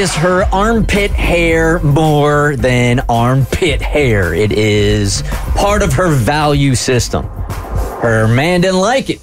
is her armpit hair more than armpit hair? It is part of her value system. Her man didn't like it.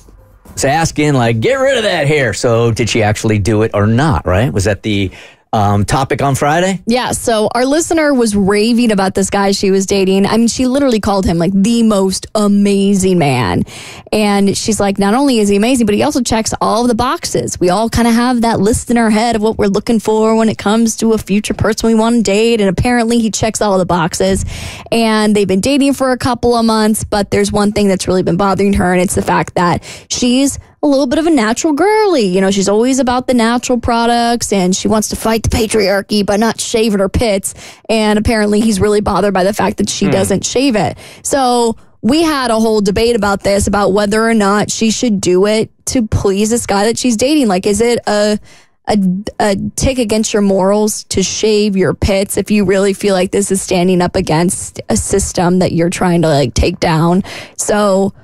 It's asking, like, get rid of that hair. So did she actually do it or not, right? Was that the topic on Friday? Yeah, so our listener was raving about this guy she was dating. I mean, she literally called him like the most amazing man. And she's like, not only is he amazing, but he also checks all of the boxes. We all kind of have that list in our head of what we're looking for when it comes to a future person we want to date. And apparently he checks all of the boxes. And they've been dating for a couple of months, but there's one thing that's really been bothering her, and it's the fact that she's a little bit of a natural girly. You know, she's always about the natural products, and she wants to fight the patriarchy by not shaving her pits. And apparently he's really bothered by the fact that she doesn't shave it. So we had a whole debate about this, about whether or not she should do it to please this guy that she's dating. Like, is it a tick against your morals to shave your pits if you really feel like this is standing up against a system that you're trying to, like, take down? So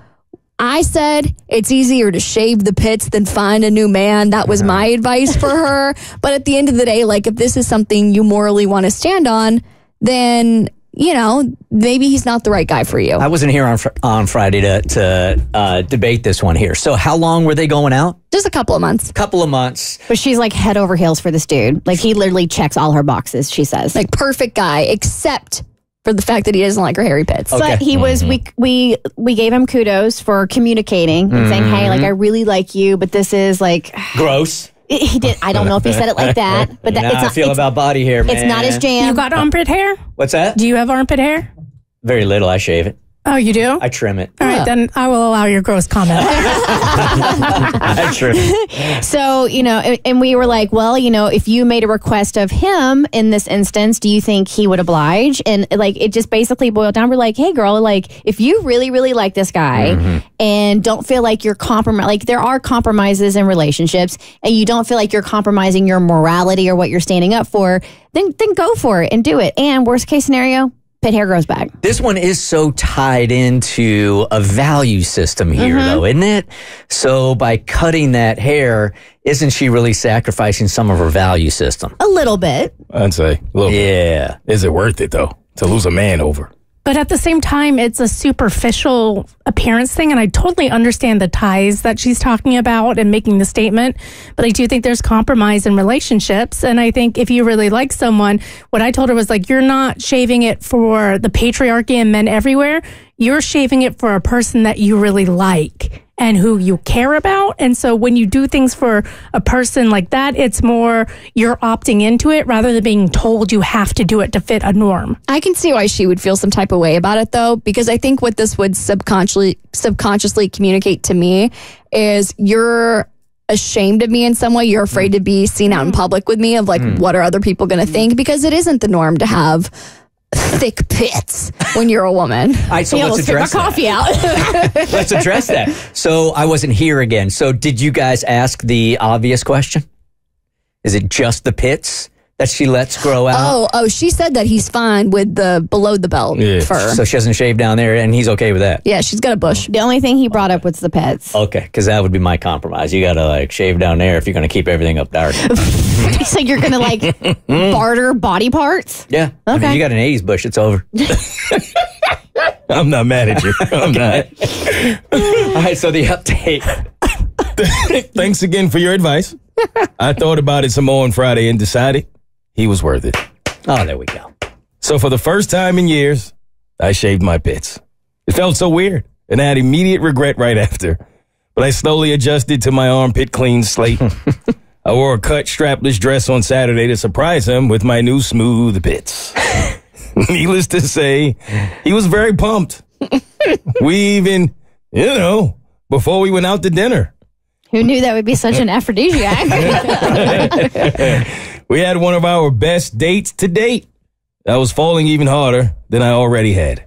I said it's easier to shave the pits than find a new man. That was my advice for her. But at the end of the day, like, if this is something you morally want to stand on, then, you know, maybe he's not the right guy for you. I wasn't here on Friday to debate this one here. So how long were they going out? Just a couple of months. But she's like head over heels for this dude. Like, he literally checks all her boxes, she says. Like, perfect guy, except for the fact that he doesn't like her hairy pits. Okay. But he was, we gave him kudos for communicating and saying, hey, like, I really like you, but this is like Gross. He did. I don't know if he said it like that, but That's how I feel about body hair, man. It's not his jam. You got armpit hair? What's that? Do you have armpit hair? Very little. I shave it. Oh, you do? I trim it. All right, then I will allow your gross comment. I trim it. So, you know, and we were like, well, you know, if you made a request of him in this instance, do you think he would oblige? And like, it just basically boiled down. We're like, hey, girl, like, if you really, really like this guy and don't feel like you're compromised, like, there are compromises in relationships, and you don't feel like you're compromising your morality or what you're standing up for, then go for it and do it. And worst case scenario, pit hair grows back. This one is so tied into a value system here, though, isn't it? So by cutting that hair, isn't she really sacrificing some of her value system? A little bit. I'd say a little bit. Yeah. Is it worth it, though, to lose a man over? But at the same time, it's a superficial appearance thing, and I totally understand the ties that she's talking about and making the statement, but I do think there's compromise in relationships, and I think if you really like someone, what I told her was, like, you're not shaving it for the patriarchy and men everywhere, you're shaving it for a person that you really like and who you care about. And so when you do things for a person like that, it's more you're opting into it rather than being told you have to do it to fit a norm. I can see why she would feel some type of way about it, though, because I think what this would subconsciously communicate to me is you're ashamed of me in some way. You're afraid to be seen out in public with me, of like, what are other people going to think? Because it isn't the norm to have thick pits when you're a woman. All right, so let's address that. Coffee out. Let's address that. So I wasn't here again. So did you guys ask the obvious question? Is it just the pits that she lets grow out? Oh, she said that he's fine with the below the belt fur. So she doesn't shave down there, and he's okay with that? Yeah, she's got a bush. The only thing he brought up was the pets. Okay, because that would be my compromise. You got to, like, shave down there if you're going to keep everything up dark. So you're going to, like, barter body parts? Yeah. Okay. I mean, you got an 80s bush. It's over. I'm not mad at you. I'm not. All right, so the update. Thanks again for your advice. I thought about it some more on Friday and decided he was worth it. Oh, there we go. So for the first time in years, I shaved my pits. It felt so weird, and I had immediate regret right after. But I slowly adjusted to my armpit clean slate. I wore a cut strapless dress on Saturday to surprise him with my new smooth pits. Needless to say, he was very pumped. We even, before we went out to dinner. Who knew that would be such an aphrodisiac? We had one of our best dates to date. I was falling even harder than I already had.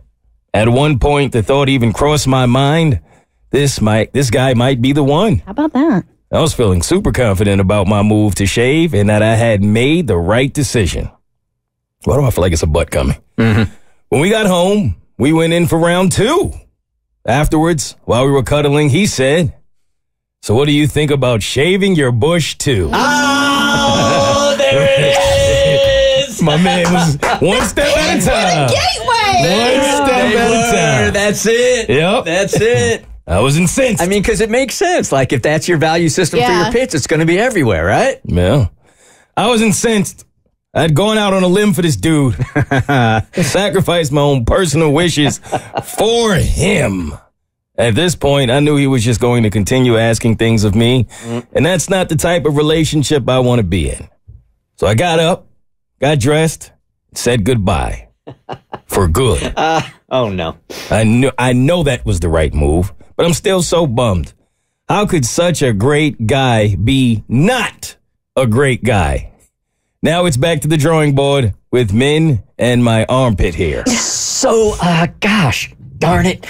At one point, the thought even crossed my mind, this guy might be the one. How about that? I was feeling super confident about my move to shave and that I had made the right decision. Why do I feel like it's a butt coming? When we got home, we went in for round 2. Afterwards, while we were cuddling, he said, so what do you think about shaving your bush too? Oh, there it is. My man was one step at a time. Gateway. One step at a time. That's it. Yep. That's it. I was incensed. I mean, because it makes sense. Like, if that's your value system for Yeah. your pits, it's going to be everywhere, right? Yeah. I was incensed. I'd gone out on a limb for this dude. Sacrificed my own personal wishes for him. At this point, I knew he was just going to continue asking things of me, and that's not the type of relationship I want to be in. So I got up, got dressed, said goodbye. For good. Oh, no. I know that was the right move, but I'm still so bummed. How could such a great guy be not a great guy? Now it's back to the drawing board with men and my armpit hair. So, gosh, darn it.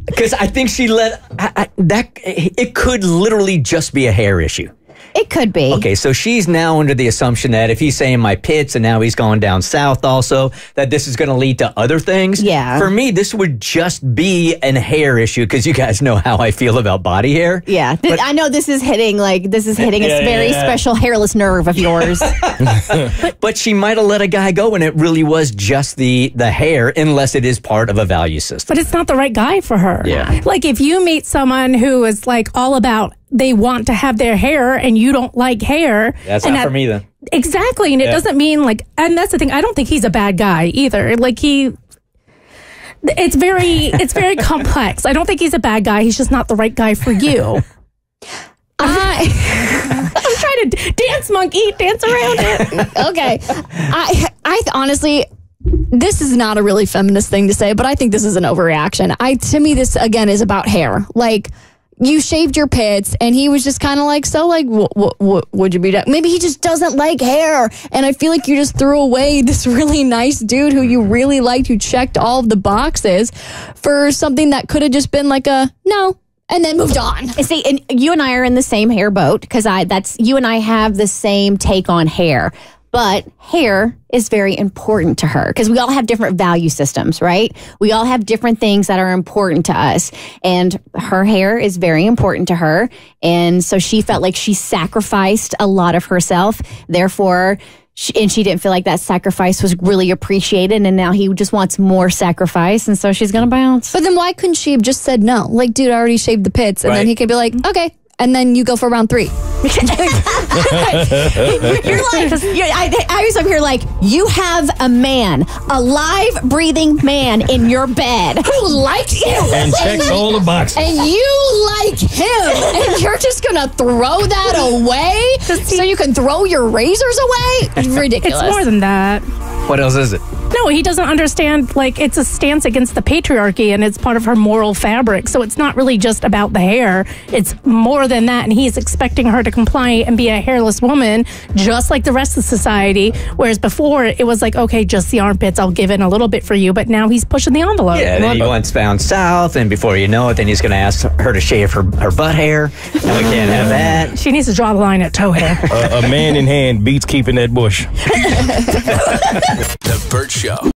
Because I think she it could literally just be a hair issue. It could be. Okay, so she's now under the assumption that if he's saying my pits and now he's going down south also, that this is going to lead to other things. Yeah. For me, this would just be an hair issue because you guys know how I feel about body hair. Yeah, I know this is hitting a very special hairless nerve of yours. But she might have let a guy go and it really was just the hair, unless it is part of a value system. But it's not the right guy for her. Yeah. Like if you meet someone who is like all about they want to have their hair and you don't like hair. That's and not for me then. Exactly. And it doesn't mean like, and that's the thing. I don't think he's a bad guy either. Like it's very complex. I don't think he's a bad guy. He's just not the right guy for you. I'm trying to dance around it. Okay. I honestly, this is not a really feminist thing to say, but I think this is an overreaction. To me, this again is about hair. Like, you shaved your pits, and he was just kind of like, so like, what would you be doing? Maybe he just doesn't like hair, and I feel like you just threw away this really nice dude who you really liked, who checked all of the boxes, for something that could have just been like a no, and then moved on. See, and you and I are in the same hair boat because you and I have the same take on hair. But hair is very important to her because we all have different value systems, right? We all have different things that are important to us. And her hair is very important to her. And so she felt like she sacrificed a lot of herself. Therefore, she didn't feel like that sacrifice was really appreciated. And now he just wants more sacrifice. And so she's going to bounce. But then why couldn't she have just said no? Like, dude, I already shaved the pits. And Right. then he could be like, okay. And then you go for round 3. You're like, I was up here like, you have a man, a live, breathing man in your bed who likes you. And checks all the boxes. And you like him. And you're just going to throw that away so you can throw your razors away? It's ridiculous. It's more than that. What else is it? No, he doesn't understand, like, it's a stance against the patriarchy and it's part of her moral fabric. So it's not really just about the hair. It's more than that. And he's expecting her to comply and be a hairless woman, just like the rest of society. Whereas before, it was like, okay, just the armpits, I'll give in a little bit for you. But now he's pushing the envelope. Yeah, then he wants down south, and before you know it, then he's going to ask her to shave her butt hair. And we can't have that. She needs to draw the line at toe hair. A man in hand beats keeping that bush. The Bert Show.